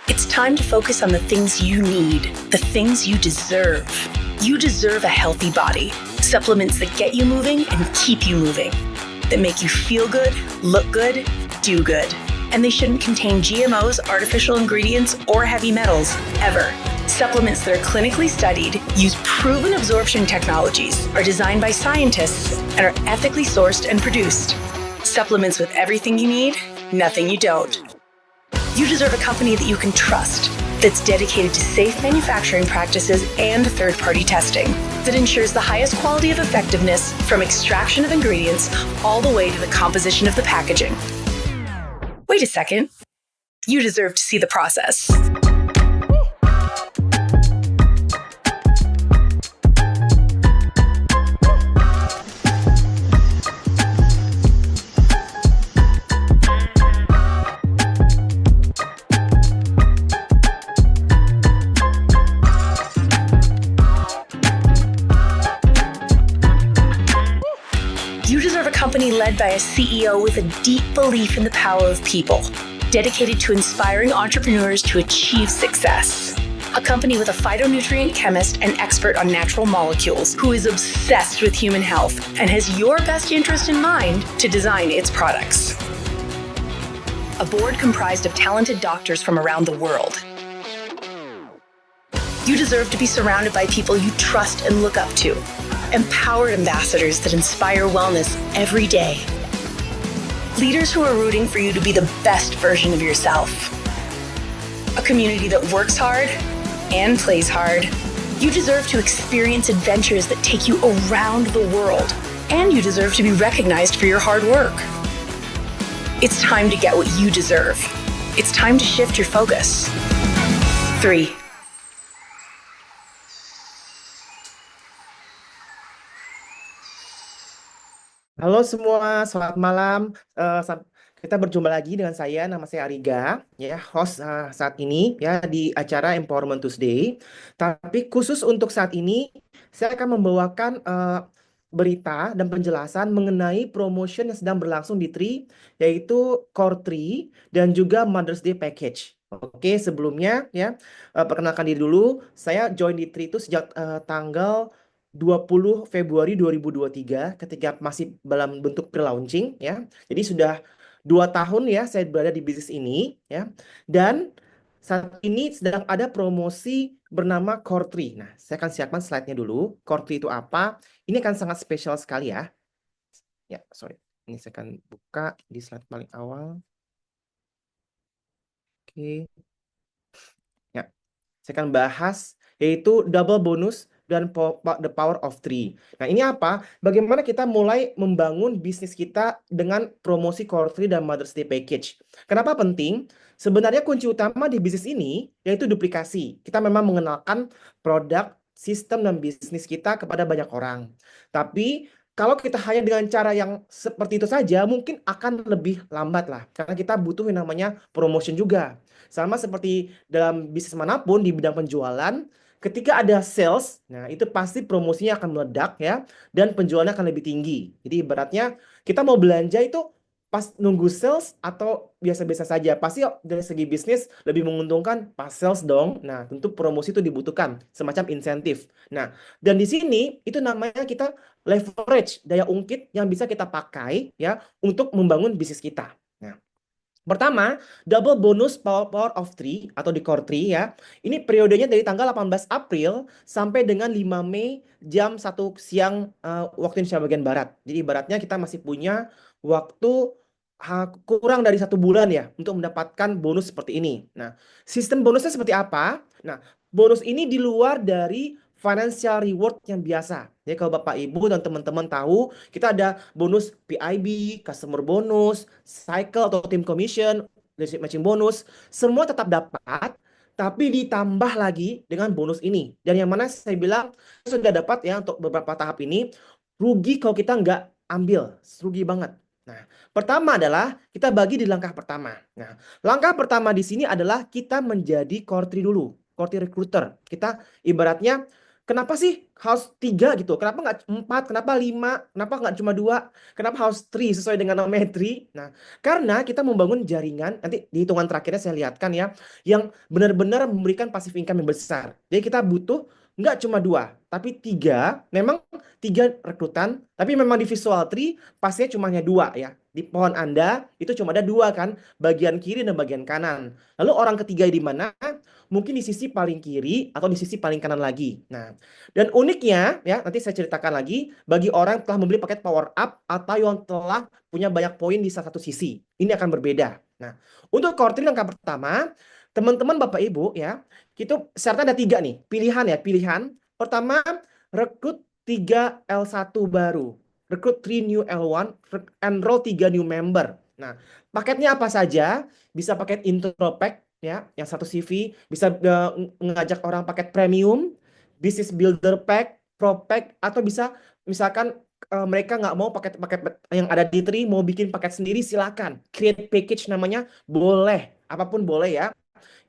It's time to focus on the things you need, the things you deserve. You deserve a healthy body, supplements that get you moving and keep you moving, that make you feel good, look good, do good. And they shouldn't contain GMOs, artificial ingredients, or heavy metals, ever. Supplements that are clinically studied, use proven absorption technologies, are designed by scientists, and are ethically sourced and produced. Supplements with everything you need, nothing you don't. You deserve a company that you can trust, that's dedicated to safe manufacturing practices and third-party testing, that ensures the highest quality of effectiveness from extraction of ingredients all the way to the composition of the packaging. Wait a second. You deserve to see the process. You deserve a company led by a CEO with a deep belief in the power of people, dedicated to inspiring entrepreneurs to achieve success. A company with a phytonutrient chemist and expert on natural molecules who is obsessed with human health and has your best interest in mind to design its products. A board comprised of talented doctors from around the world. You deserve to be surrounded by people you trust and look up to. Empowered ambassadors that inspire wellness every day. Leaders who are rooting for you to be the best version of yourself. A community that works hard and plays hard. You deserve to experience adventures that take you around the world. And you deserve to be recognized for your hard work. It's time to get what you deserve. It's time to shift your focus. 3. Halo semua, selamat malam. Kita berjumpa lagi dengan saya, nama saya Ariga, ya, host saat ini ya di acara Empowerment Tuesday. Tapi khusus untuk saat ini, saya akan membawakan berita dan penjelasan mengenai promotion yang sedang berlangsung di Tri, yaitu Core Tri dan juga Mother's Day Package. Oke, sebelumnya ya, perkenalkan diri dulu. Saya join di Tri itu sejak tanggal 20 Februari 2023 ketika masih dalam bentuk pre-launching ya. Jadi sudah 2 tahun ya saya berada di bisnis ini ya. Dan saat ini sedang ada promosi bernama Core Tree. Nah, saya akan siapkan slide-nya dulu. Core Tree itu apa? Ini akan sangat spesial sekali ya. Ya, sorry. Ini saya akan buka di slide paling awal. Oke. Ya. Saya akan bahas yaitu double bonus dan the power of three. Nah, ini apa? Bagaimana kita mulai membangun bisnis kita dengan promosi Core 3 dan Mother's Day Package. Kenapa penting? Sebenarnya kunci utama di bisnis ini yaitu duplikasi. Kita memang mengenalkan produk, sistem, dan bisnis kita kepada banyak orang. Tapi kalau kita hanya dengan cara yang seperti itu saja, mungkin akan lebih lambat lah. Karena kita butuh yang namanya promotion juga. Sama seperti dalam bisnis manapun di bidang penjualan, ketika ada sales, nah itu pasti promosinya akan meledak ya, dan penjualannya akan lebih tinggi. Jadi ibaratnya kita mau belanja itu pas nunggu sales atau biasa-biasa saja. Pasti dari segi bisnis lebih menguntungkan pas sales dong. Nah, tentu promosi itu dibutuhkan, semacam insentif. Nah, dan di sini itu namanya kita leverage, daya ungkit yang bisa kita pakai ya untuk membangun bisnis kita. Nah, pertama, double bonus power of 3 atau di Core 3 ya. Ini periodenya dari tanggal 18 April sampai dengan 5 Mei jam 1 siang waktu Indonesia bagian Barat. Jadi ibaratnya kita masih punya waktu kurang dari 1 bulan ya untuk mendapatkan bonus seperti ini. Nah, sistem bonusnya seperti apa? Nah, bonus ini di luar dari financial reward yang biasa. Jadi kalau Bapak Ibu dan teman-teman tahu, kita ada bonus PIB, customer bonus, cycle atau team commission, leadership matching bonus, semua tetap dapat, tapi ditambah lagi dengan bonus ini. Dan yang mana saya bilang sudah dapat ya untuk beberapa tahap ini, rugi kalau kita nggak ambil, rugi banget. Nah, pertama adalah kita bagi di langkah pertama. Nah, langkah pertama di sini adalah kita menjadi core 3 dulu, core 3 recruiter. Kita ibaratnya kenapa sih harus 3 gitu? Kenapa nggak 4? Kenapa 5? Kenapa nggak cuma 2? Kenapa harus 3 sesuai dengan namanya 3? Nah, karena kita membangun jaringan, nanti di hitungan terakhirnya saya lihatkan ya, yang benar-benar memberikan passive income yang besar. Jadi kita butuh nggak cuma 2, tapi 3. Memang 3 rekrutan, tapi memang di visual tree pastinya cuma hanya 2 ya. Di pohon Anda itu cuma ada 2 kan, bagian kiri dan bagian kanan. Lalu orang ketiga di mana? Mungkin di sisi paling kiri atau di sisi paling kanan lagi. Nah, dan uniknya ya, nanti saya ceritakan lagi bagi orang yang telah membeli paket power up atau yang telah punya banyak poin di salah satu sisi. Ini akan berbeda. Nah, untuk core tree langkah pertama, teman-teman Bapak Ibu ya, itu syaratnya ada 3 nih, pilihan ya, pilihan. Pertama, rekrut 3 L1 baru. Rekrut 3 new L1, enroll 3 new member. Nah, paketnya apa saja? Bisa paket intro pack ya, yang satu CV, bisa ngajak orang paket premium, business builder pack, pro pack, atau bisa misalkan mereka nggak mau paket-paket yang ada di Tri, mau bikin paket sendiri, silakan. Create package namanya, boleh. Apapun boleh ya.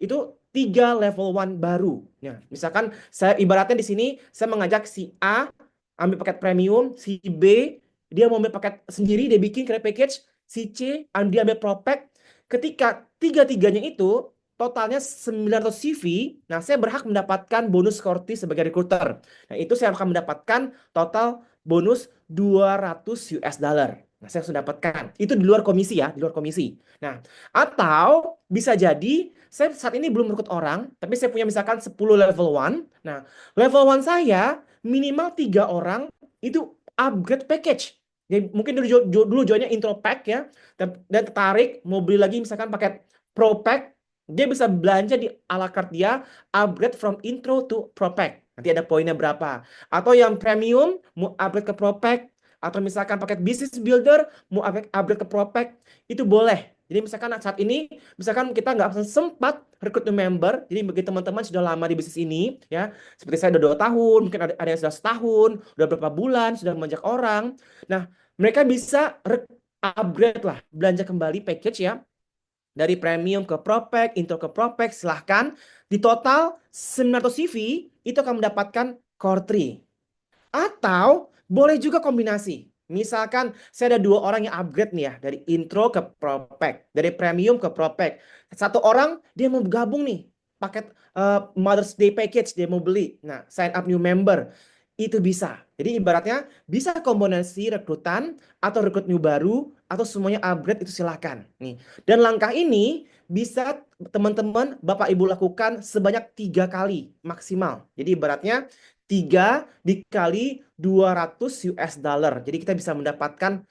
Itu 3 level 1 baru. Ya, misalkan saya ibaratnya di sini, saya mengajak si A ambil paket premium, si B dia mau ambil paket sendiri, dia bikin create package, si C dia ambil pro pack. Ketika tiga-tiganya itu totalnya 900 CV, nah saya berhak mendapatkan bonus Corti sebagai recruiter. Nah, itu saya akan mendapatkan total bonus 200 US dollar. Nah, saya sudah dapatkan. Itu di luar komisi ya, di luar komisi. Nah, atau bisa jadi saya saat ini belum merekrut orang, tapi saya punya misalkan 10 level 1. Nah, level 1 saya minimal 3 orang itu upgrade package. Jadi mungkin dulu joinnya intro pack ya, dan tertarik mau beli lagi misalkan paket pro pack, dia bisa belanja di ala carte dia, upgrade from intro to pro pack. Nanti ada poinnya berapa. Atau yang premium mau upgrade ke pro pack, atau misalkan paket business builder mau upgrade ke pro pack, itu boleh. Jadi misalkan saat ini, misalkan kita nggak sempat rekrut member, jadi bagi teman-teman sudah lama di bisnis ini, ya, seperti saya udah 2 tahun, mungkin ada yang sudah setahun, udah berapa bulan, sudah menjak orang. Nah, mereka bisa upgrade lah, belanja kembali package ya, dari premium ke propack, intro ke propack, silahkan. Di total 900 CV, itu akan mendapatkan core 3. Atau boleh juga kombinasi. Misalkan saya ada 2 orang yang upgrade nih ya, dari intro ke pro pack, dari premium ke pro pack. Satu orang dia mau gabung nih, paket Mother's Day package dia mau beli. Nah, sign up new member. Itu bisa. Jadi ibaratnya bisa kombinasi rekrutan atau rekrut new baru atau semuanya upgrade, itu silahkan. Nih. Dan langkah ini bisa teman-teman Bapak Ibu lakukan sebanyak 3 kali maksimal. Jadi ibaratnya 3 dikali 200 US dollar. Jadi kita bisa mendapatkan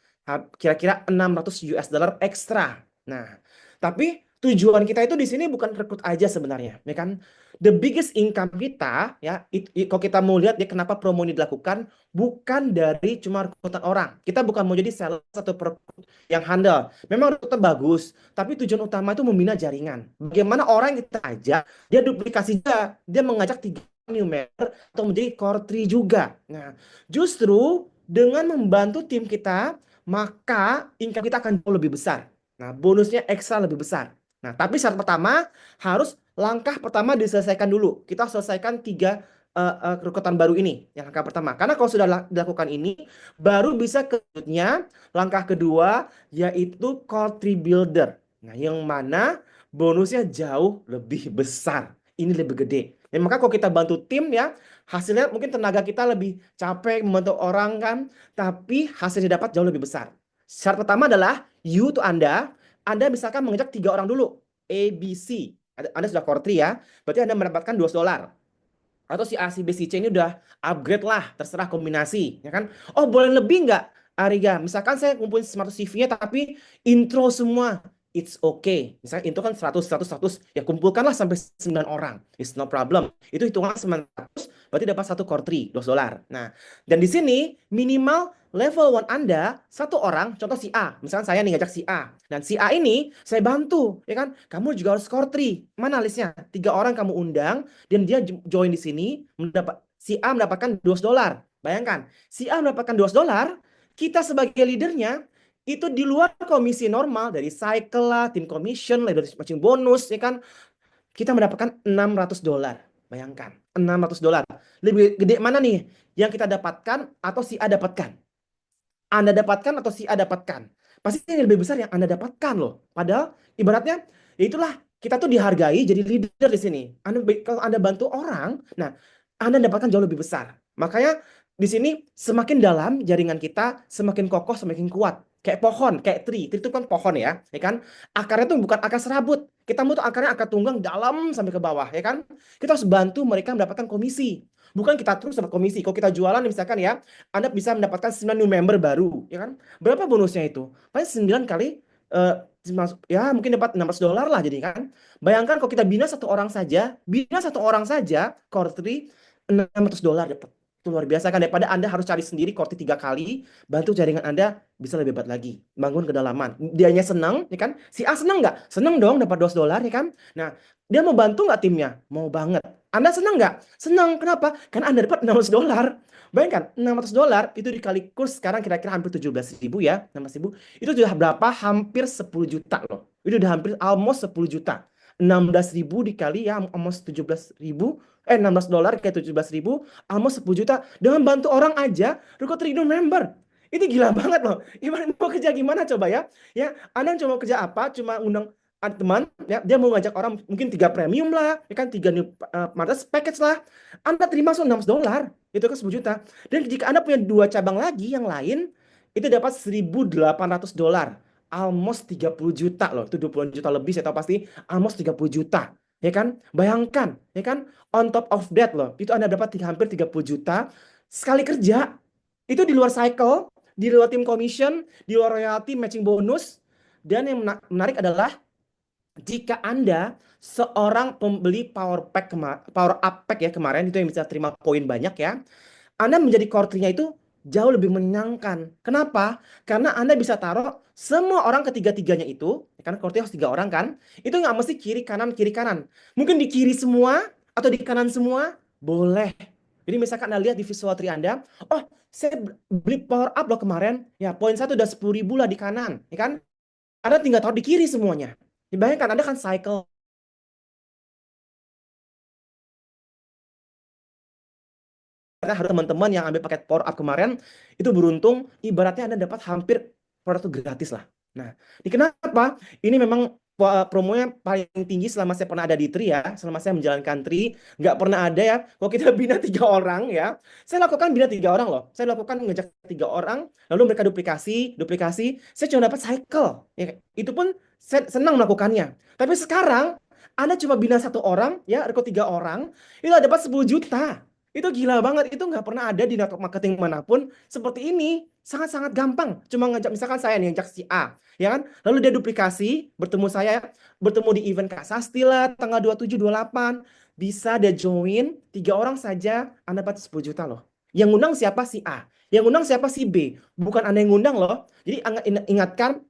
kira-kira 600 US dollar ekstra. Nah, tapi tujuan kita itu di sini bukan rekrut aja sebenarnya, ya kan? The biggest income kita ya, kalau kita mau lihat ya kenapa promo ini dilakukan, bukan dari cuma rekrutan orang. Kita bukan mau jadi sales atau perekrut yang handal. Memang rekrutan bagus, tapi tujuan utama itu membina jaringan. Bagaimana orang yang kita ajak, dia duplikasi dia mengajak 3 new member atau menjadi core 3 juga. Nah, justru dengan membantu tim kita, maka income kita akan jauh lebih besar. Nah, bonusnya ekstra lebih besar. Nah, tapi syarat pertama harus langkah pertama diselesaikan dulu. Kita selesaikan 3 rekrutan baru ini, yang langkah pertama. Karena kalau sudah dilakukan ini, baru bisa kemudian langkah kedua yaitu core 3 builder. Nah, yang mana bonusnya jauh lebih besar. Ini lebih gede. Ya, maka kalau kita bantu tim ya, hasilnya mungkin tenaga kita lebih capek membantu orang kan, tapi hasilnya dapat jauh lebih besar. Syarat pertama adalah you to Anda misalkan mengajak 3 orang dulu, A, B, C. Anda sudah core 3 ya, berarti Anda mendapatkan $2. Atau si A, si B, si C ini udah upgrade lah, terserah kombinasi, ya kan? Oh, boleh lebih nggak, Ariga? Misalkan saya ngumpulin 100 CV-nya tapi intro semua. It's okay. Misalnya intro kan 100, 100, 100. Ya kumpulkanlah sampai 9 orang. It's no problem. Itu hitungan 900, berarti dapat 1 core 3, $2. Nah, dan di sini minimal level 1 Anda, 1 orang, contoh si A. Misalkan saya nih ngajak si A. Dan si A ini saya bantu, ya kan? Kamu juga harus core 3. Mana listnya? 3 orang kamu undang, dan dia join di sini, si A mendapatkan $2. Bayangkan, si A mendapatkan $2, kita sebagai leadernya itu di luar komisi normal dari cycle lah, tim commission, leadership matching bonus, ya kan, kita mendapatkan $600. Bayangkan, $600. Lebih gede mana nih yang kita dapatkan atau si A dapatkan? Anda dapatkan atau si A dapatkan? Pasti yang lebih besar yang Anda dapatkan loh. Padahal ibaratnya ya itulah kita tuh dihargai jadi leader di sini. Kalau Anda bantu orang, nah Anda dapatkan jauh lebih besar. Makanya di sini semakin dalam jaringan kita, semakin kokoh, semakin kuat. Kayak pohon, kayak tree. Tree itu kan pohon ya kan? Akarnya tuh bukan akar serabut. Kita mau tuh akarnya akar tunggang dalam sampai ke bawah, ya kan? Kita harus bantu mereka mendapatkan komisi. Bukan kita terus dapat komisi. Kalau kita jualan misalkan ya, Anda bisa mendapatkan 9 new member baru, ya kan? Berapa bonusnya itu? Paling 9 kali ya mungkin dapat $600 lah jadi kan. Bayangkan kalau kita bina satu orang saja core 3 $600 dapat. Itu luar biasa kan, daripada Anda harus cari sendiri core 3 kali, bantu jaringan Anda bisa lebih hebat lagi, bangun kedalaman. Dianya senang, ya kan? Si A senang nggak? Senang dong dapat $200, ya kan? Nah, dia mau bantu nggak timnya? Mau banget. Anda senang nggak? Senang. Kenapa? Karena Anda dapat $600. Bayangkan, $600 itu dikali kurs sekarang kira-kira hampir 17.000 ya, 16.000. Itu sudah berapa? Hampir 10 juta loh. Itu udah hampir almost 10 juta. 16.000 dikali ya almost 17.000, $16 kayak 17.000, almost 10 juta. Dengan bantu orang aja, Ruko Trido member. Itu gila banget loh. Ibarat mau kerja gimana coba ya? Ya, Anda cuma kerja apa? Cuma undang teman, ya, dia mau ngajak orang mungkin 3 premium lah, ya kan 3 new package lah. Anda terima $600, itu kan 10 juta. Dan jika Anda punya 2 cabang lagi yang lain, itu dapat $1.800. Almost 30 juta loh. Itu 20 juta lebih saya tahu pasti. Almost 30 juta. Ya kan? Bayangkan, ya kan? On top of that loh. Itu Anda dapat hampir 30 juta sekali kerja. Itu di luar cycle, di luar tim commission, di luar royalty, matching bonus. Dan yang menarik adalah jika Anda seorang pembeli power up pack ya kemarin, itu yang bisa terima poin banyak ya, Anda menjadi core 3-nya itu jauh lebih menyenangkan. Kenapa? Karena Anda bisa taruh semua orang ketiga-tiganya itu, karena core 3 harus 3 orang kan, itu nggak mesti kiri kanan. Mungkin di kiri semua atau di kanan semua, boleh. Jadi misalkan Anda lihat di visual tree Anda, oh saya beli power up loh kemarin, ya poin 1 udah 10.000 lah di kanan, ya kan? Anda tinggal taruh di kiri semuanya. Bayangkan Anda kan cycle. Harus teman-teman yang ambil paket power up kemarin itu beruntung, ibaratnya Anda dapat hampir produk itu gratis lah. Nah, ini kenapa? Ini memang promonya paling tinggi selama saya pernah ada di Tri ya, selama saya menjalankan Tri, nggak pernah ada ya. Kalau kita bina 3 orang ya, saya lakukan bina 3 orang loh. Saya lakukan ngejak 3 orang, lalu mereka duplikasi, saya cuma dapat cycle. Ya, itu pun saya senang melakukannya. Tapi sekarang Anda cuma bina 1 orang, ya, rekrut 3 orang, itu dapat 10 juta. Itu gila banget, itu nggak pernah ada di network marketing manapun seperti ini. Sangat-sangat gampang. Cuma ngajak, misalkan saya nih, ngajak si A, ya kan? Lalu dia duplikasi, bertemu saya, bertemu di event Kak Sasti lah, tanggal 27, 28. Bisa dia join, 3 orang saja, Anda dapat 10 juta loh. Yang ngundang siapa? Si A. Yang ngundang siapa? Si B. Bukan Anda yang ngundang loh. Jadi ingatkan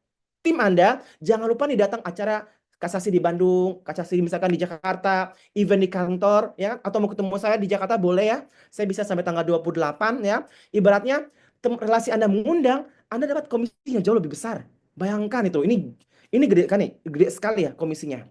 tim Anda, jangan lupa nih datang acara Kasasi di Bandung, Kasasi misalkan di Jakarta, event di kantor, ya, atau mau ketemu saya di Jakarta boleh ya. Saya bisa sampai tanggal 28 ya. Ibaratnya relasi Anda mengundang, Anda dapat komisi yang jauh lebih besar. Bayangkan itu, ini gede kan nih, gede sekali ya komisinya.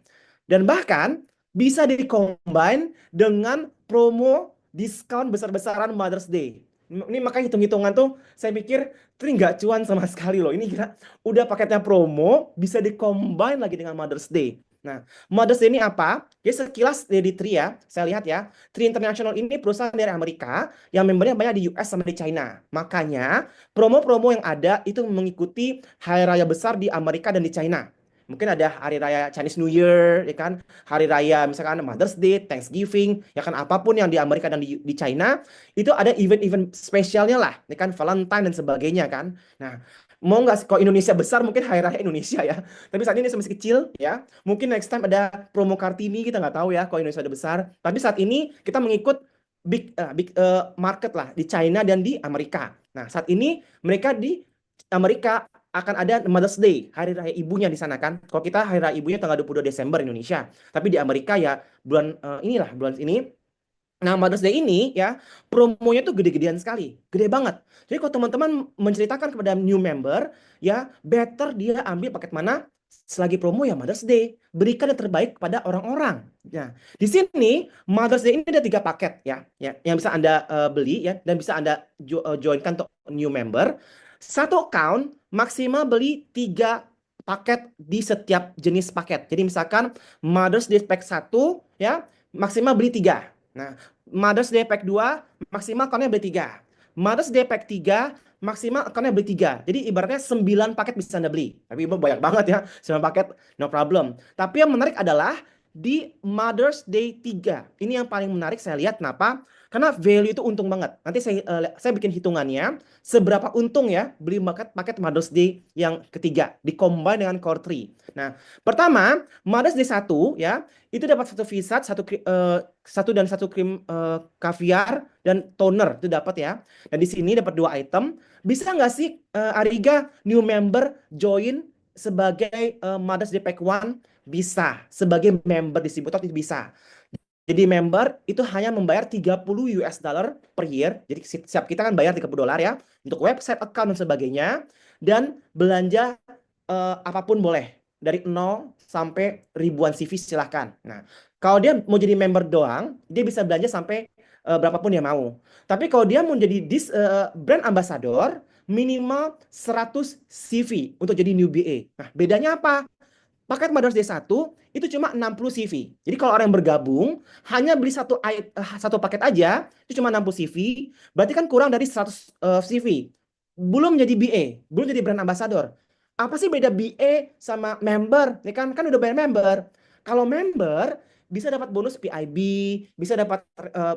Dan bahkan bisa di-combine dengan promo diskon besar-besaran Mother's Day. Ini makanya hitung-hitungan tuh saya pikir Tri nggak cuan sama sekali loh. Ini kira udah paketnya promo bisa di-combine lagi dengan Mother's Day. Nah, Mother's Day ini apa? Jadi sekilas di Tri ya, saya lihat ya, Tri International ini perusahaan dari Amerika yang membernya banyak di US sama di China. Makanya promo-promo yang ada itu mengikuti hari raya besar di Amerika dan di China. Mungkin ada hari raya Chinese New Year, ya kan? Hari raya misalkan Mother's Day, Thanksgiving, ya kan, apapun yang di Amerika dan di China, itu ada event-event spesialnya lah, ya kan, Valentine dan sebagainya kan. Nah, mau nggak kalau Indonesia besar mungkin hari raya Indonesia ya. Tapi saat ini masih kecil ya. Mungkin next time ada promo Kartini, kita nggak tahu ya kalau Indonesia ada besar. Tapi saat ini kita mengikut big market lah di China dan di Amerika. Nah, saat ini mereka di Amerika akan ada Mother's Day, hari raya ibunya di sana kan. Kalau kita hari raya ibunya tanggal 22 Desember Indonesia. Tapi di Amerika ya bulan bulan ini. Nah, Mother's Day ini ya, promonya tuh gede-gedean sekali. Gede banget. Jadi kalau teman-teman menceritakan kepada new member, ya better dia ambil paket mana? selagi promo ya Mother's Day, berikan yang terbaik kepada orang-orang. Nah, di sini Mother's Day ini ada 3 paket ya, yang bisa Anda beli ya, dan bisa Anda joinkan untuk new member. Satu account maksimal beli 3 paket di setiap jenis paket. Jadi misalkan Mother's Day pack 1 ya, maksimal beli 3. Nah, Mother's Day pack 2 maksimal accountnya beli 3. Mother's Day pack 3 maksimal accountnya beli 3. Jadi ibaratnya 9 paket bisa Anda beli. Tapi Ibu banyak banget ya, 9 paket no problem. Tapi yang menarik adalah di Mother's Day 3. Ini yang paling menarik saya lihat kenapa? Karena value itu untung banget. Nanti saya bikin hitungannya seberapa untung ya beli paket Mother's Day yang ketiga di-combine dengan Core 3. Nah, pertama, Mother's Day 1 ya, itu dapat satu Visage, satu krim kaviar dan toner itu dapat ya. Dan di sini dapat 2 item. Bisa nggak sih Ariga new member join sebagai Mother's Day Pack 1? Bisa. Sebagai member distributor itu bisa. Jadi member itu hanya membayar 30 US dollar per year. Jadi setiap kita kan bayar 30 dolar ya untuk website, account dan sebagainya. Dan belanja apapun boleh. Dari 0 sampai ribuan CV silahkan. Nah, kalau dia mau jadi member doang, dia bisa belanja sampai berapapun dia mau. Tapi kalau dia mau jadi brand ambassador, minimal 100 CV untuk jadi new BA. Nah, bedanya apa? Paket Mother's Day 1 itu cuma 60 CV. Jadi kalau orang yang bergabung hanya beli satu paket aja, itu cuma 60 CV, berarti kan kurang dari 100 CV. Belum jadi BA, belum jadi brand ambassador. Apa sih beda BA sama member? Ya kan udah bayar member. Kalau member bisa dapat bonus PIB, bisa dapat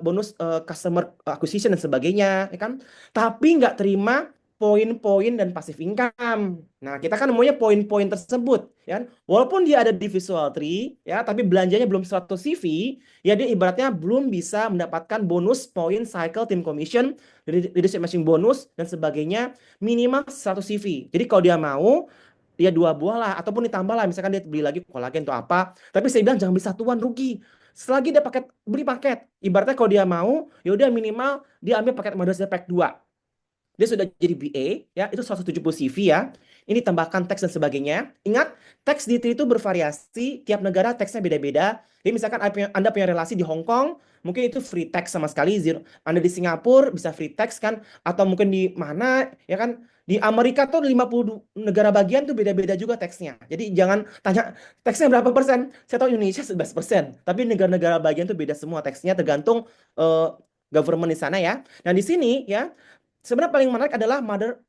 bonus customer acquisition dan sebagainya, ya kan? Tapi nggak terima poin-poin dan passive income. Nah, kita kan maunya poin-poin tersebut, ya kan? Walaupun dia ada di Visual 3, ya, tapi belanjanya belum 100 CV, ya dia ibaratnya belum bisa mendapatkan bonus poin cycle team commission, leadership matching bonus dan sebagainya minimal 100 CV. Jadi kalau dia mau dia 2 buah lah ataupun ditambah lah, misalkan dia beli lagi kolagen atau apa. Tapi saya bilang jangan beli satuan, rugi. Selagi dia beli paket, ibaratnya kalau dia mau, ya udah minimal dia ambil paket Mother's Day Pack 2. Dia sudah jadi BA, ya, itu 170 CV ya. Ini tambahkan teks dan sebagainya. Ingat, teks di itu bervariasi, tiap negara teksnya beda-beda. Jadi misalkan Anda punya relasi di Hong Kong, mungkin itu free text sama sekali. Anda di Singapura bisa free text kan, atau mungkin di mana, ya kan. Di Amerika tuh 50 negara bagian tuh beda-beda juga teksnya. Jadi jangan tanya teksnya berapa persen. Saya tahu Indonesia 11%, tapi negara-negara bagian tuh beda semua teksnya tergantung government di sana ya. Nah, di sini ya sebenarnya paling menarik adalah Mother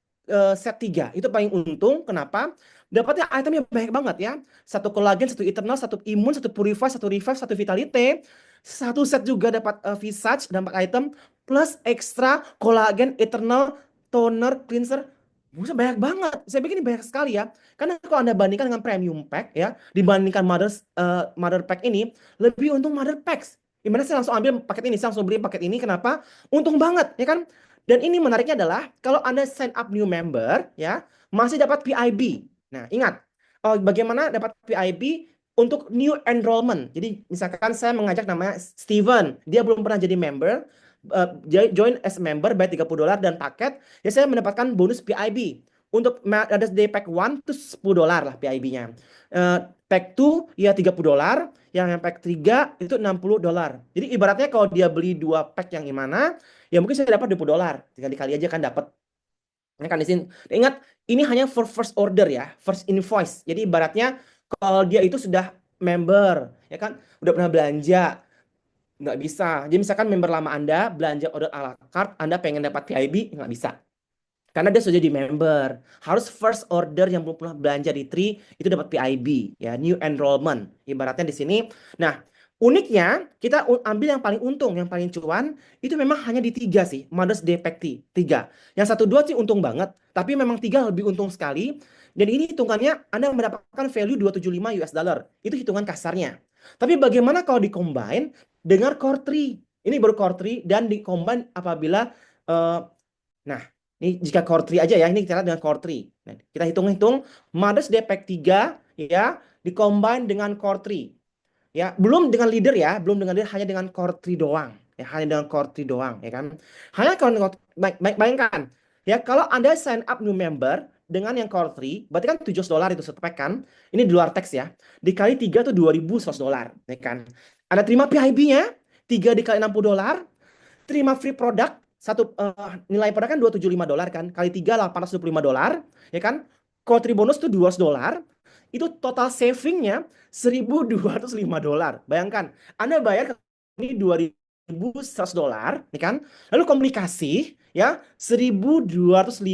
set 3. Itu paling untung. Kenapa? Dapatnya itemnya banyak banget ya. Satu kolagen, satu eternal, satu imun, satu purify, satu revive, satu vitality. Satu set juga dapat visage dan 4 item. Plus ekstra kolagen, eternal, toner, cleanser. Buset, banyak banget. Saya pikir ini banyak sekali ya. Karena kalau Anda bandingkan dengan premium pack ya, dibandingkan Mother pack ini, lebih untung Mother packs. Gimana saya langsung ambil paket ini, saya langsung beli paket ini. Kenapa? Untung banget, ya kan? Dan ini menariknya adalah kalau Anda sign up new member ya, masih dapat PIB. Nah, ingat, bagaimana dapat PIB untuk new enrollment. Jadi misalkan saya mengajak namanya Steven, dia belum pernah jadi member, join as member bayar 30 dolar dan paket, ya saya mendapatkan bonus PIB. Untuk ada day pack 1 itu 10 dolar lah PIB-nya. Pack 2 ya 30 dolar, yang pack 3 itu 60 dolar. Jadi ibaratnya kalau dia beli 2 pack yang gimana, ya mungkin saya dapat 20 dolar. Tinggal dikali aja kan dapat. Ini kan di sini. Ingat, ini hanya for first order ya, first invoice. Jadi ibaratnya kalau dia itu sudah member, ya kan, udah pernah belanja, nggak bisa. Jadi misalkan member lama Anda belanja order a la carte, Anda pengen dapat PIB, nggak bisa. Karena dia sudah jadi member. Harus first order yang belum pernah belanja di Tree itu dapat PIB ya, new enrollment. Ibaratnya di sini. Nah, uniknya kita ambil yang paling untung, yang paling cuan itu memang hanya di 3 sih, Mother's Day Pack 3. Yang 1 2 sih untung banget, tapi memang 3 lebih untung sekali. Dan ini hitungannya Anda mendapatkan value 275 US dollar. Itu hitungan kasarnya. Tapi bagaimana kalau di-combine dengan Core 3? Ini baru Core 3 dan di-combine apabila nah, ini jika Core 3 aja ya, ini kita lihat dengan Core 3. Nah, kita hitung-hitung Mother's Day Pack 3 ya, di-combine dengan Core 3. Ya, belum dengan leader ya, belum dengan leader, hanya dengan Core 3 doang. Ya, hanya dengan Core 3 doang, ya kan. Hanya kalau bayangkan ya, kalau Anda sign up new member dengan yang core 3, berarti kan $700 itu satu pack kan. Ini di luar teks ya. Dikali 3 tuh $2.100, ya kan. Ada terima PIB-nya, 3 dikali $60, terima free product, satu nilai produk kan $275 kan, kali 3 $825, ya kan. Core 3 bonus tuh $200, itu total savingnya $1.205. Bayangkan, Anda bayar ini $2.100, ya kan? Lalu komunikasi ya $1.205,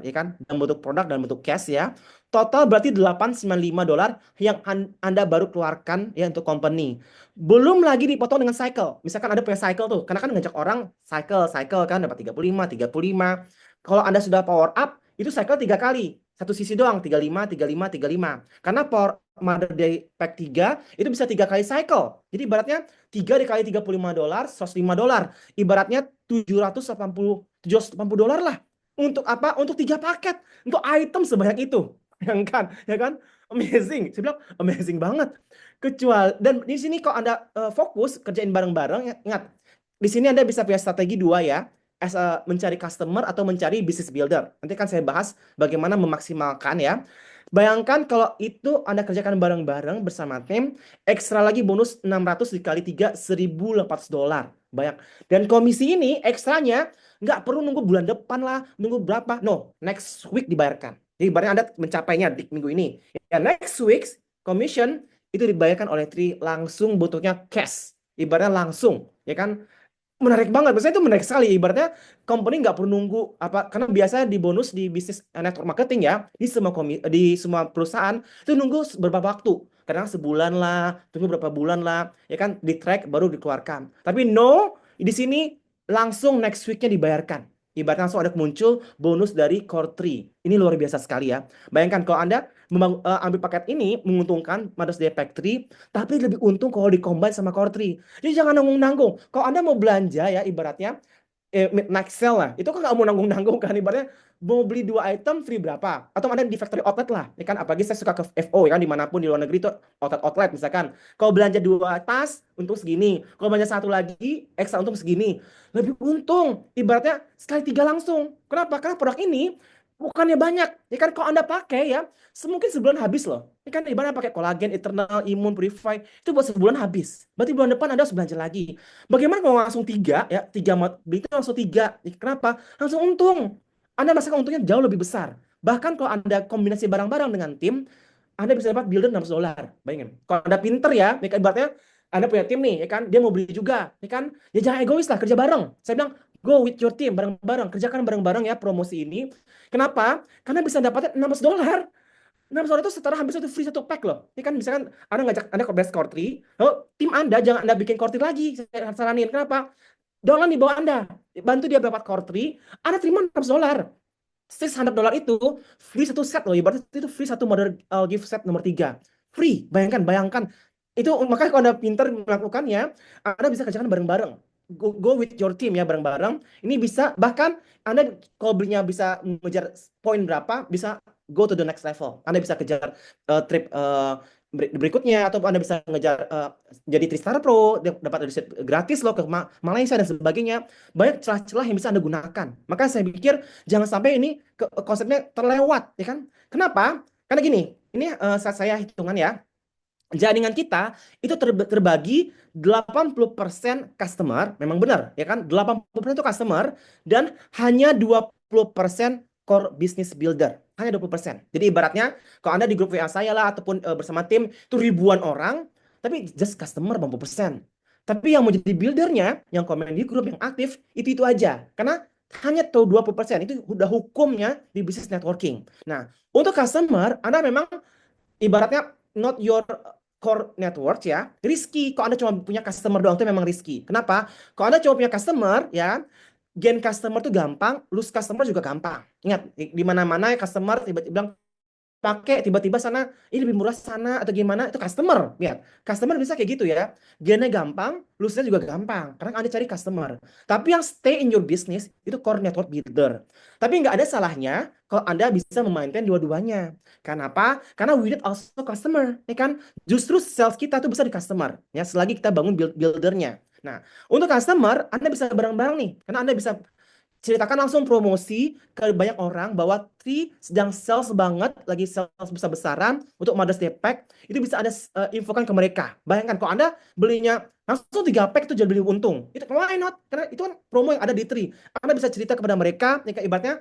ya kan? Dalam bentuk produk dan bentuk cash ya. Total berarti $895 yang Anda baru keluarkan ya untuk company. Belum lagi dipotong dengan cycle. Misalkan Anda punya cycle tuh, karena kan ngajak orang cycle kan dapat 35, 35. Kalau Anda sudah power up, itu cycle 3 kali. Satu sisi doang, 35, 35, 35. Karena power Mother Day Pack 3 itu bisa 3 kali cycle. Jadi ibaratnya 3 dikali $35, $105. Ibaratnya $780 lah. Untuk apa? Untuk 3 paket. Untuk item sebanyak itu. Bayangkan, ya kan? Amazing. Saya bilang amazing banget. Kecuali, dan di sini kalau Anda fokus kerjain bareng-bareng, ingat, di sini Anda bisa punya strategi 2 ya. Mencari customer atau mencari business builder. Nanti kan saya bahas bagaimana memaksimalkan ya. Bayangkan kalau itu Anda kerjakan bareng-bareng bersama tim, ekstra lagi bonus 600 dikali 3, $1.400. Banyak. Dan komisi ini ekstranya nggak perlu nunggu bulan depan lah, nunggu berapa. No, next week dibayarkan. Jadi ibaratnya Anda mencapainya di minggu ini. Ya, next week commission itu dibayarkan oleh Tri langsung, bentuknya cash. Ibaratnya langsung, ya kan? Menarik banget, maksudnya itu menarik sekali. Ibaratnya company nggak perlu nunggu apa, karena biasanya di bonus di bisnis network marketing ya, di semua perusahaan itu nunggu beberapa waktu, kadang sebulan lah, tunggu berapa bulan lah, ya kan, di track baru dikeluarkan. Tapi no, di sini langsung next weeknya dibayarkan. Ibaratnya langsung ada muncul bonus dari Core 3. Ini luar biasa sekali ya. Bayangkan kalau Anda ambil paket ini menguntungkan Mother's Day Pack 3, tapi lebih untung kalau di-combine sama Core 3. Jadi jangan nanggung-nanggung. Kalau Anda mau belanja ya ibaratnya midnight sale lah. Itu kan nggak mau nanggung-nanggung kan. Ibaratnya mau beli 2 item free berapa. Atau Anda di factory outlet lah. Ya kan, apalagi saya suka ke FO ya kan, dimanapun di luar negeri itu outlet misalkan. Kalau belanja 2 tas untung segini. Kalau belanja 1 lagi ekstra untung segini. Lebih untung. Ibaratnya sekali 3 langsung. Kenapa? Karena produk ini bukannya banyak. Ya kan, kalau Anda pakai ya mungkin sebulan habis loh. Ini kan ibaratnya pakai kolagen, eternal, imun, purify, itu buat sebulan habis. Berarti bulan depan Anda harus belanja lagi. Bagaimana kalau langsung 3 ya, 3 beli itu langsung 3. Kenapa? Langsung untung. Anda merasakan untungnya jauh lebih besar. Bahkan kalau Anda kombinasi barang-barang dengan tim, Anda bisa dapat builder $600. Bayangin. Kalau Anda pinter ya, ibaratnya Anda punya tim nih, ya kan, dia mau beli juga, ya kan? Ya jangan egois lah, kerja bareng. Saya bilang, go with your team, bareng-bareng, kerjakan bareng-bareng ya promosi ini. Kenapa? Karena bisa dapatin $600. $600 itu setara hampir satu free satu pack loh. Ini kan misalkan Anda ngajak Anda ke best core 3, lalu tim Anda jangan Anda bikin core 3 lagi. Saya saranin. Kenapa? Download di bawah Anda. Bantu dia dapat core 3, Anda terima $600. $600 itu free satu set loh. Ibaratnya itu free satu model gift set nomor 3. Free. Bayangkan. Itu makanya kalau Anda pintar melakukannya, Anda bisa kerjakan bareng-bareng. Go with your team ya, bareng-bareng. Ini bisa, bahkan Anda kalau belinya bisa mengejar poin berapa, bisa go to the next level. Anda bisa kejar trip berikutnya, atau Anda bisa ngejar jadi Tristar Pro, dapat gratis loh ke Malaysia dan sebagainya. Banyak celah-celah yang bisa Anda gunakan. Maka saya pikir jangan sampai ini konsepnya terlewat, ya kan? Kenapa? Karena gini, ini saat saya hitungan ya. Jaringan kita itu terbagi 80% customer, memang benar ya kan? 80% itu customer dan hanya 20% core business builder. Hanya 20%. Jadi ibaratnya kalau Anda di grup WA saya lah ataupun bersama tim itu ribuan orang, tapi just customer 80%. Tapi yang mau jadi buildernya, yang komen di grup, yang aktif, itu aja. Karena hanya tahu 20%. Itu udah hukumnya di business networking. Nah, untuk customer, Anda memang ibaratnya not your core network ya, risky. Kalau Anda cuma punya customer doang itu memang risky. Kenapa? Kalau Anda cuma punya customer ya, gain customer tuh gampang, lose customer juga gampang. Ingat, di mana-mana customer tiba-tiba bilang pakai, tiba-tiba sana ini lebih murah sana atau gimana, itu customer. Lihat, customer bisa kayak gitu ya. Gainnya gampang, lose-nya juga gampang karena Anda cari customer. Tapi yang stay in your business itu core network builder. Tapi nggak ada salahnya kalau Anda bisa memaintain dua-duanya. Kenapa? Karena we need also customer, ya kan? Justru sales kita tuh bisa di customer ya, selagi kita bangun buildernya. Nah, untuk customer Anda bisa bareng-bareng nih, karena Anda bisa ceritakan langsung promosi ke banyak orang bahwa Tri sedang sales banget, lagi sales besar-besaran untuk Mother's Day Pack. Itu bisa Anda infokan ke mereka. Bayangkan kalau Anda belinya langsung 3 pack itu jadi beli untung. Itu why not? Karena itu kan promo yang ada di Tri. Anda bisa cerita kepada mereka, ya, ibaratnya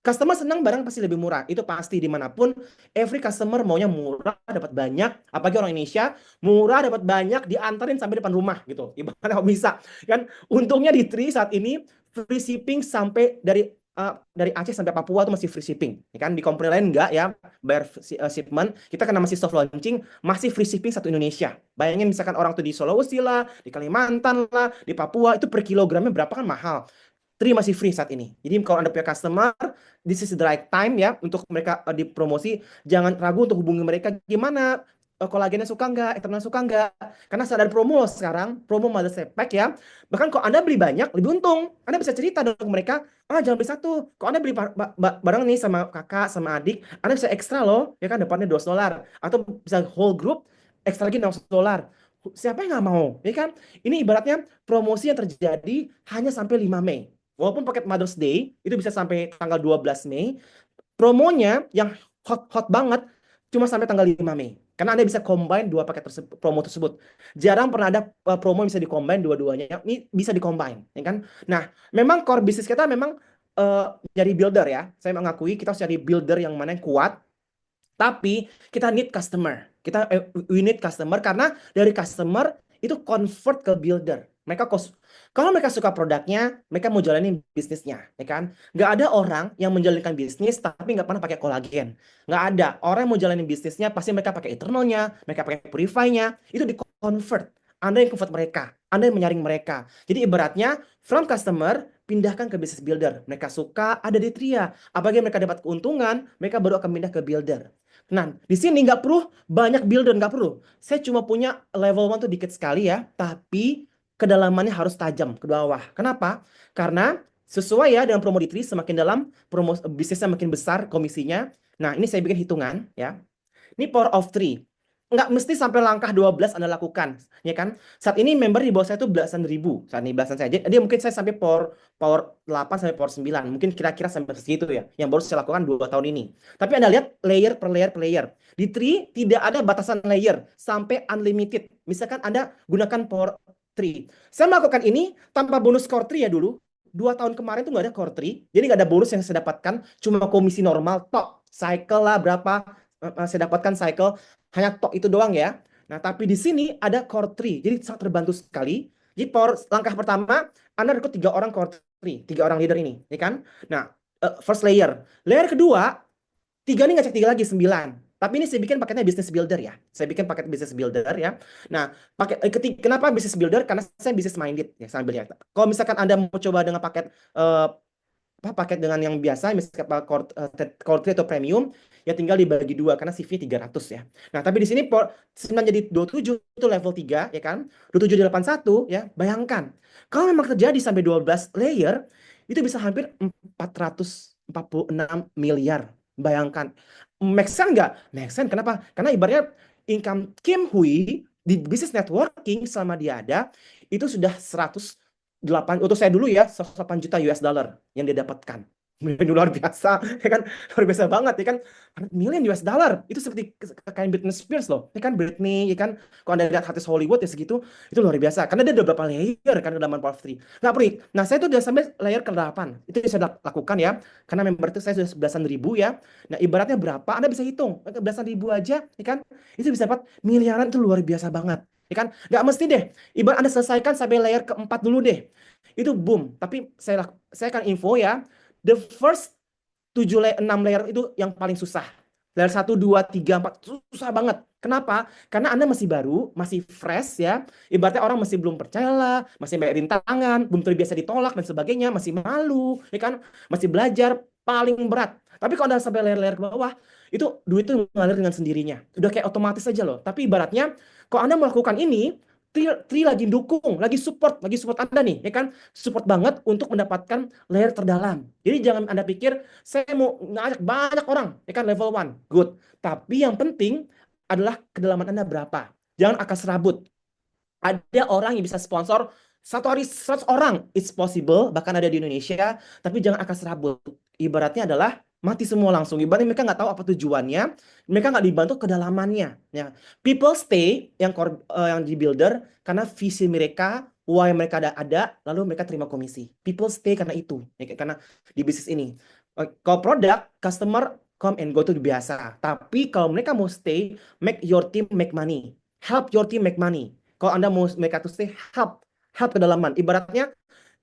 customer senang barang pasti lebih murah. Itu pasti dimanapun. Every customer maunya murah, dapat banyak. Apalagi orang Indonesia, murah dapat banyak, diantarin sampai depan rumah gitu. Ibaratnya kalau bisa. Kan untungnya di Tri saat ini free shipping sampai dari Aceh sampai Papua itu masih free shipping, ya kan? Di company lain enggak ya, bayar shipment. Kita karena masih soft launching, masih free shipping satu Indonesia. Bayangin misalkan orang tuh di Sulawesi lah, di Kalimantan lah, di Papua, itu per kilogramnya berapa kan mahal. Tri masih free saat ini. Jadi kalau Anda punya customer, this is the right time ya untuk mereka dipromosi. Jangan ragu untuk hubungi mereka. Gimana? Kolagennya suka nggak? Eternal suka nggak? Karena sadar promo sekarang, promo Mother's Day Pack ya. Bahkan kalau Anda beli banyak, lebih untung. Anda bisa cerita dong ke mereka, jangan beli satu. Kalau Anda beli barang nih sama kakak, sama adik, Anda bisa ekstra loh. Ya kan, depannya $2. Atau bisa whole group, ekstra lagi $6. Siapa yang nggak mau? Ya kan? Ini ibaratnya promosi yang terjadi hanya sampai 5 Mei. Walaupun paket Mother's Day itu bisa sampai tanggal 12 Mei, promonya yang hot banget cuma sampai tanggal 5 Mei. Karena Anda bisa combine dua paket promo tersebut. Jarang pernah ada promo yang bisa di-combine dua-duanya. Ini bisa di-combine, ya kan? Nah, memang core bisnis kita memang jadi builder ya. Saya mengakui kita harus cari builder yang mana yang kuat. Tapi kita need customer. We need customer karena dari customer itu convert ke builder. Kalau mereka suka produknya, mereka mau jalanin bisnisnya, ya kan? Nggak ada orang yang menjalankan bisnis tapi nggak pernah pakai kolagen. Nggak ada. Orang yang mau jalanin bisnisnya pasti mereka pakai eternalnya, mereka pakai purify-nya. Itu di-convert. Anda yang convert mereka. Anda yang menyaring mereka. Jadi ibaratnya from customer pindahkan ke business builder. Mereka suka ada di Tria. Apalagi mereka dapat keuntungan, mereka baru akan pindah ke builder. Nah, di sini nggak perlu banyak builder, nggak perlu. Saya cuma punya level 1 tuh dikit sekali ya, tapi kedalamannya harus tajam ke bawah. Kenapa? Karena sesuai ya dengan promo di Tri, semakin dalam promo bisnisnya makin besar komisinya. Nah, ini saya bikin hitungan ya. Ini power of 3. Nggak mesti sampai langkah 12 Anda lakukan, ya kan? Saat ini member di bawah saya itu belasan ribu. Saat ini belasan saja. Dia mungkin saya sampai power 8 sampai power 9. Mungkin kira-kira sampai segitu ya. Yang baru saya lakukan 2 tahun ini. Tapi Anda lihat layer per layer per layer. Di Tri tidak ada batasan layer sampai unlimited. Misalkan Anda gunakan power 3. Saya melakukan ini tanpa bonus core 3 ya dulu. 2 tahun kemarin tuh nggak ada core 3. Jadi nggak ada bonus yang saya dapatkan. Cuma komisi normal, tok. Cycle lah berapa saya dapatkan cycle, hanya tok itu doang ya. Nah, tapi di sini ada core 3. Jadi sangat terbantu sekali. Jadi langkah pertama, Anda rekrut 3 orang core 3, 3 orang leader ini, ya kan? Nah, first layer. Layer kedua, 3 ini ngecek 3 lagi, 9. Tapi ini saya bikin paketnya business builder ya. Saya bikin paket business builder ya. Nah, kenapa business builder? Karena saya business minded ya sambil lihat. Kalau misalkan Anda mau coba dengan paket dengan yang biasa, misalkan core 3 atau premium, ya tinggal dibagi 2 karena CV 300 ya. Nah, tapi di sini 9 jadi 27 itu level 3 ya kan. 27 jadi 81 ya. Bayangkan kalau memang terjadi sampai 12 layer, itu bisa hampir 446 miliar. Bayangkan. Make sense nggak? Make sense. Kenapa? Karena ibaratnya income Kim Hui di business networking selama dia ada itu sudah 108, untuk saya dulu ya, 108 juta US dollar yang dia dapatkan. Luar biasa, ya kan? Luar biasa banget, ya kan? 100 million US dollar. Itu seperti kayak Britney Spears loh. Ya kan, Britney, ya kan? Kalau Anda lihat artis Hollywood ya segitu, itu luar biasa. Karena dia ada beberapa layer kan ke dalam Power of 3. Nggak perlu. Nah, saya tuh udah sampai layer ke-8. Itu bisa lakukan ya. Karena member itu saya sudah belasan ribu ya. Nah, ibaratnya berapa? Anda bisa hitung. Belasan ribu aja, ya kan? Itu bisa dapat miliaran, itu luar biasa banget. Ya kan? Nggak mesti deh. Ibarat Anda selesaikan sampai layer ke-4 dulu deh. Itu boom. Tapi saya akan info ya. The first 6 layer itu yang paling susah. Layer 1, 2, 3, 4 susah banget. Kenapa? Karena Anda masih baru, masih fresh ya. Ibaratnya orang masih belum percaya lah, masih banyak rintangan, belum terbiasa ditolak dan sebagainya, masih malu, ya kan? Masih belajar, paling berat. Tapi kalau Anda sampai layer-layer ke bawah, itu duit itu ngalir dengan sendirinya. Udah kayak otomatis aja loh. Tapi ibaratnya kalau Anda melakukan ini, Tri lagi dukung, lagi support Anda nih, ya kan? Support banget untuk mendapatkan layer terdalam. Jadi jangan Anda pikir saya mau ngajak banyak orang, ya kan, level 1. Good. Tapi yang penting adalah kedalaman Anda berapa. Jangan akal serabut. Ada orang yang bisa sponsor Satu hari 100 orang, it's possible, bahkan ada di Indonesia, tapi jangan akan serabut. Ibaratnya adalah mati semua langsung. Ibaratnya mereka nggak tahu apa tujuannya, mereka nggak dibantu kedalamannya. Ya. People stay yang di builder karena visi mereka, why mereka ada, lalu mereka terima komisi. People stay karena itu, ya, karena di bisnis ini. Kalau produk, customer come and go itu biasa. Tapi kalau mereka mau stay, make your team make money. Help your team make money. Kalau Anda mau mereka to stay, help kedalaman. Ibaratnya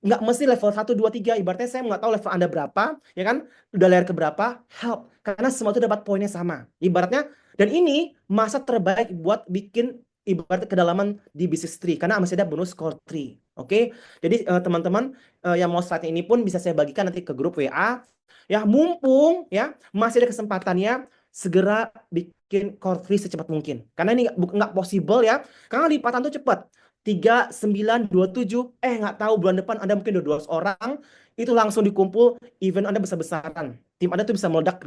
nggak mesti level 1, 2, 3. Ibaratnya saya nggak tahu level Anda berapa, ya kan? Udah layer ke berapa, help. Karena semua itu dapat poinnya sama. Ibaratnya, dan ini masa terbaik buat bikin ibarat kedalaman di bisnis tree. Karena masih ada bonus score tree. Oke? Jadi teman-teman yang mau slide ini pun bisa saya bagikan nanti ke grup WA. Ya, mumpung ya masih ada kesempatannya, segera bikin core tree secepat mungkin. Karena ini nggak possible ya. Karena lipatan tuh cepat. 3, 9, 27, nggak tahu bulan depan Anda mungkin udah 200 orang, itu langsung dikumpul, event Anda besar-besaran. Tim Anda tuh bisa meledak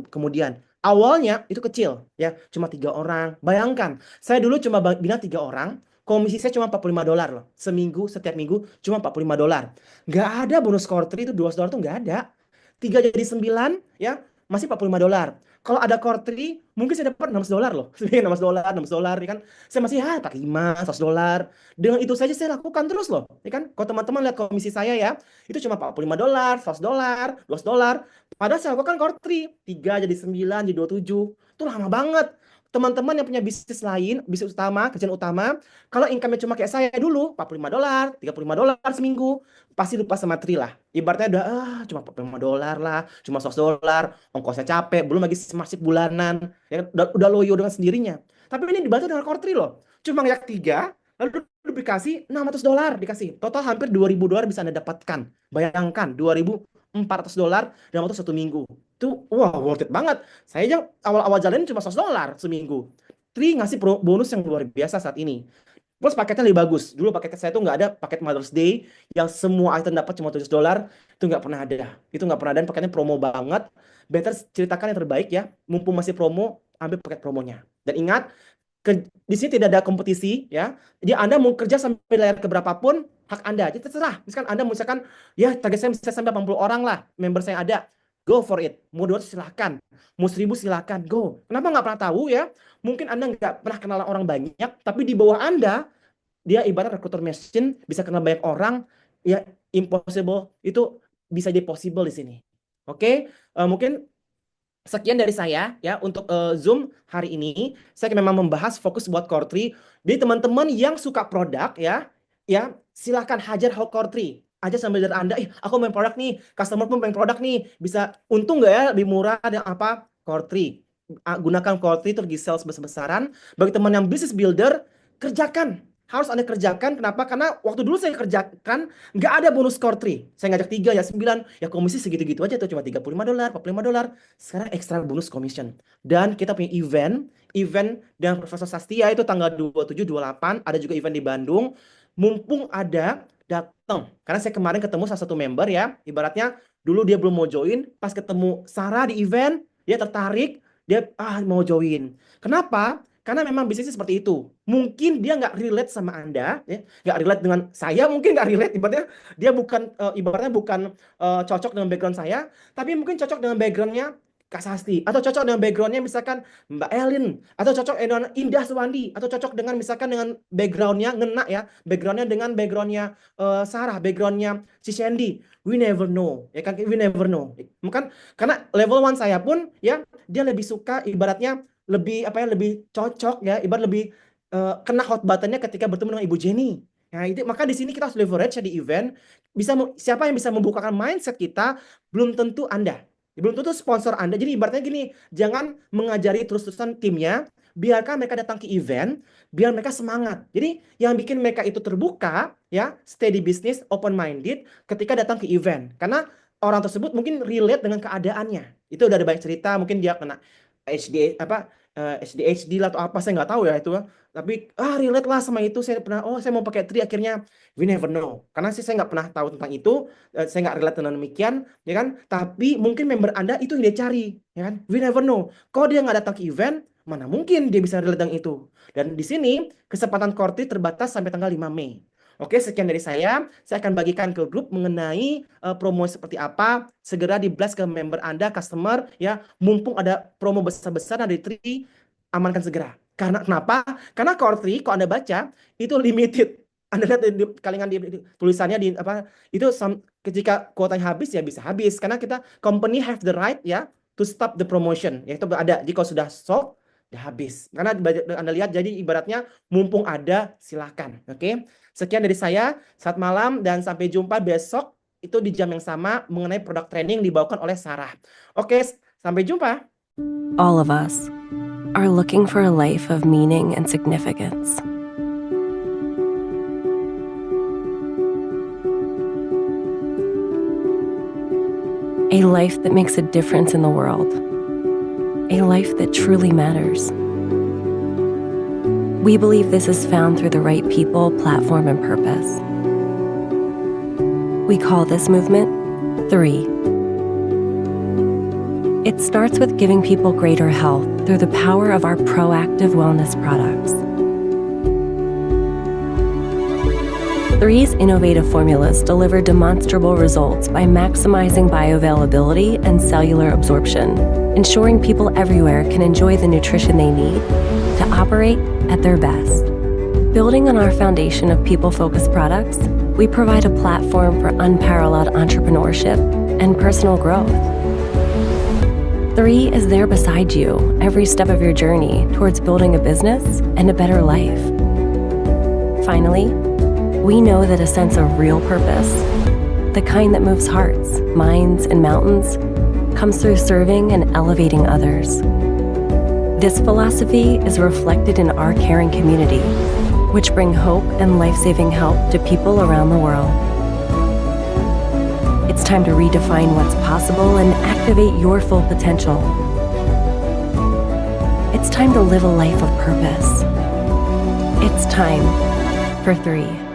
kemudian. Awalnya itu kecil, ya, cuma 3 orang. Bayangkan, saya dulu cuma bina 3 orang, komisi saya cuma $45 loh. Seminggu, setiap minggu cuma $45. Nggak ada bonus quarter itu $2 tuh nggak ada. 3 jadi 9, ya, masih $45. Kalau ada core 3, mungkin saya dapat $16 loh. $16, $16, ya kan. Saya masih 45, $100. Dengan itu saja saya lakukan terus loh, ya kan. Kalau teman-teman lihat komisi saya ya, itu cuma $45, $100, $12. Padahal saya lakukan core 3 jadi 9, jadi 27. Itu lama banget. Teman-teman yang punya bisnis lain, bisnis utama, kerjaan utama, kalau income-nya cuma kayak saya dulu, $45, $35 seminggu, pasti lupa sama tri lah. Ibaratnya udah cuma $45 lah, cuma $100, ongkosnya capek, belum lagi masih bulanan, ya, udah loyo dengan sendirinya. Tapi ini dibantu dengan core tree loh. Cuma ngajak 3, lalu dikasih $600 dikasih. Total hampir $2.000 bisa Anda dapatkan. Bayangkan $2.400 dalam waktu 1 minggu. Itu wah worth it banget. Saya aja awal-awal jalan cuma $100 seminggu. Tri ngasih bonus yang luar biasa saat ini. Plus paketnya lebih bagus. Dulu paket saya tuh nggak ada paket Mother's Day yang semua item dapat cuma $7. Itu nggak pernah ada. Itu nggak pernah ada. Paketnya promo banget. Better ceritakan yang terbaik ya. Mumpung masih promo, ambil paket promonya. Dan ingat, di sini tidak ada kompetisi ya. Jadi Anda mau kerja sampai layar ke berapapun, hak Anda. Jadi terserah. Misalkan Anda misalkan ya target saya bisa sampai 80 orang lah member saya ada. Go for it. Mau 200 silahkan. Mau 1.000 silahkan. Go. Kenapa nggak pernah tahu ya? Mungkin Anda nggak pernah kenal orang banyak, tapi di bawah Anda, dia ibarat recruiter machine, bisa kenal banyak orang, ya impossible. Itu bisa jadi possible di sini. Oke? Mungkin sekian dari saya ya untuk Zoom hari ini. Saya memang membahas fokus buat core tree. Jadi teman-teman yang suka produk ya silahkan hajar core tree. Aja sambil dari Anda, aku main produk nih, customer pun main produk nih, bisa untung nggak ya, lebih murah dan apa? Core tree. Gunakan core tree terus sales besar-besaran. Bagi teman yang business builder, kerjakan. Harus Anda kerjakan. Kenapa? Karena waktu dulu saya kerjakan, nggak ada bonus core tree. Saya ngajak 3 ya 9, ya komisi segitu-gitu aja tuh, cuma $35, $45. Sekarang ekstra bonus commission. Dan kita punya event dengan Profesor Sastia itu tanggal 27, 28. Ada juga event di Bandung. Mumpung ada, datang. Karena saya kemarin ketemu salah satu member ya, ibaratnya dulu dia belum mau join, pas ketemu Sarah di event, dia tertarik, dia mau join. Kenapa? Karena memang bisnisnya seperti itu. Mungkin dia nggak relate sama Anda, ya, nggak relate dengan saya, mungkin nggak relate, ibaratnya dia bukan cocok dengan background saya, tapi mungkin cocok dengan backgroundnya Kak Sasti, atau cocok dengan backgroundnya misalkan Mbak Elin, atau cocok dengan Indah Suwandi, atau cocok dengan misalkan dengan backgroundnya ngena ya, backgroundnya dengan backgroundnya Sarah, backgroundnya si Sandy. We never know, ya kan? We never know. Mungkin karena level 1 saya pun ya, dia lebih suka ibaratnya lebih lebih cocok ya, ibarat lebih kena hot buttonnya ketika bertemu dengan Ibu Jenny. Nah, itu maka di sini kita harus leverage ya di event. Siapa yang bisa membukakan mindset kita, belum tentu Anda. Belum tentu sponsor Anda. Jadi ibaratnya gini, jangan mengajari terus-terusan timnya, biarkan mereka datang ke event, biar mereka semangat. Jadi yang bikin mereka itu terbuka, ya, steady business, open minded ketika datang ke event. Karena orang tersebut mungkin relate dengan keadaannya. Itu udah ada banyak cerita, mungkin dia kena HDHD lah atau apa, saya nggak tahu ya itu. Tapi relate lah sama itu. Saya pernah, saya mau pakai tri, akhirnya we never know. Karena sih saya nggak pernah tahu tentang itu, saya nggak relate dengan demikian, ya kan. Tapi mungkin member Anda itu yang dia cari, ya kan. We never know. Kalau dia nggak datang ke event, mana mungkin dia bisa relate dengan itu. Dan di sini kesempatan core tri terbatas sampai tanggal 5 Mei. Oke, sekian dari saya. Saya akan bagikan ke grup mengenai promo seperti apa. Segera di-blast ke member Anda, customer, ya. Mumpung ada promo besar-besaran dari Tri, amankan segera. Karena kenapa? Karena Core 3, kalau Anda baca, itu limited. Anda lihat di kalingan tulisannya di apa? Itu ketika kuotanya habis ya bisa habis. Karena kita company have the right ya to stop the promotion. Yaitu ada jika sudah sold udah habis. Karena Anda lihat jadi ibaratnya mumpung ada silakan. Oke. Sekian dari saya. Selamat malam dan sampai jumpa besok itu di jam yang sama mengenai produk training dibawakan oleh Sarah. Oke, sampai jumpa. All of us are looking for a life of meaning and significance. A life that makes a difference in the world. A life that truly matters. We believe this is found through the right people, platform, and purpose. We call this movement 3. It starts with giving people greater health through the power of our proactive wellness products. 3's innovative formulas deliver demonstrable results by maximizing bioavailability and cellular absorption, ensuring people everywhere can enjoy the nutrition they need to operate at their best. Building on our foundation of people-focused products, we provide a platform for unparalleled entrepreneurship and personal growth. 3 is there beside you every step of your journey towards building a business and a better life. Finally, we know that a sense of real purpose, the kind that moves hearts, minds, and mountains, comes through serving and elevating others. This philosophy is reflected in our caring community, which bring hope and life-saving help to people around the world. It's time to redefine what's possible and activate your full potential. It's time to live a life of purpose. It's time for 3.